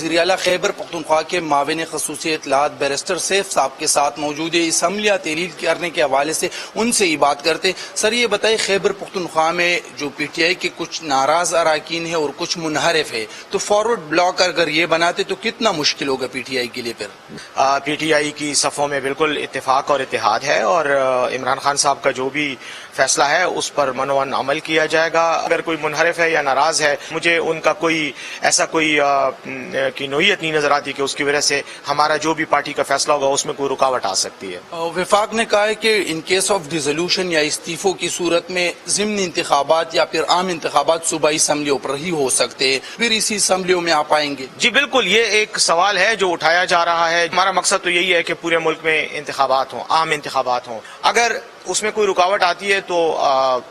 وزیر اعلیٰ خیبر پختونخوا کے معاون خصوصی اطلاعات بیرسٹر سیف صاحب کے ساتھ موجود ہے، اسمبلیاں تحلیل کرنے کے حوالے سے ان سے ہی بات کرتے۔ سر یہ بتائیں، خیبر پختونخوا میں جو پی ٹی آئی کے کچھ ناراض اراکین ہیں اور کچھ منحرف ہے، تو فارورڈ بلاک اگر یہ بناتے تو کتنا مشکل ہوگا پی ٹی آئی کے لیے؟ پھر پی ٹی آئی کی صفوں میں بالکل اتفاق اور اتحاد ہے، اور عمران خان صاحب کا جو بھی فیصلہ ہے اس پر منوان عمل کیا جائے گا۔ اگر کوئی منحرف ہے یا ناراض ہے، مجھے ان کا ایسا کوئی کی نوعیت نہیں نظر آتی کہ اس کی وجہ سے ہمارا جو بھی پارٹی کا فیصلہ ہوگا اس میں کوئی رکاوٹ آ سکتی ہے۔ وفاق نے کہا ہے کہ ان کیس آف ڈیزولوشن یا استعفوں کی صورت میں ضمن انتخابات یا پھر عام انتخابات صوبائی اسمبلیوں پر ہی ہو سکتے ہیں، پھر اسی اسمبلیوں میں آ پائیں گے؟ جی بالکل، یہ ایک سوال ہے جو اٹھایا جا رہا ہے۔ ہمارا مقصد تو یہی ہے کہ پورے ملک میں انتخابات ہوں، عام انتخابات ہوں۔ اگر اس میں کوئی رکاوٹ آتی ہے تو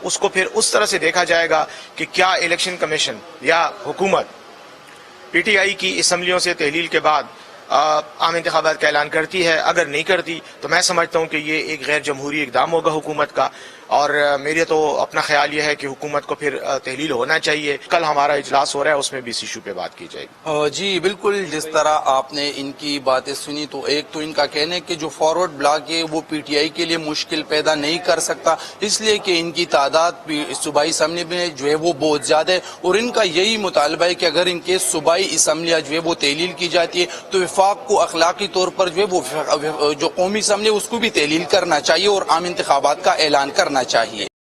اس کو پھر اس طرح سے دیکھا جائے گا کہ کیا الیکشن کمیشن یا حکومت پی ٹی آئی کی اسمبلیوں سے تحلیل کے بعد عام انتخابات کا اعلان کرتی ہے۔ اگر نہیں کرتی تو میں سمجھتا ہوں کہ یہ ایک غیر جمہوری اقدام ہوگا حکومت کا، اور میرا تو اپنا خیال یہ ہے کہ حکومت کو پھر تحلیل ہونا چاہیے۔ کل ہمارا اجلاس ہو رہا ہے، اس میں بھی اس ایشو پہ بات کی جائے گی۔ جی بالکل، جس طرح آپ نے ان کی باتیں سنی تو ایک تو ان کا کہنا ہے کہ جو فارورڈ بلاک ہے وہ پی ٹی آئی کے لیے مشکل پیدا نہیں کر سکتا، اس لیے کہ ان کی تعداد صوبائی اسمبلی میں جو ہے وہ بہت زیادہ ہے، اور ان کا یہی مطالبہ ہے کہ اگر ان کے صوبائی اسمبلیاں جو ہے وہ تحلیل کی جاتی ہے تو وفاق کو اخلاقی طور پر جو ہے وہ جو قومی اسمبلی اس کو بھی تحلیل کرنا چاہیے اور عام انتخابات کا اعلان کرنا چاہیے۔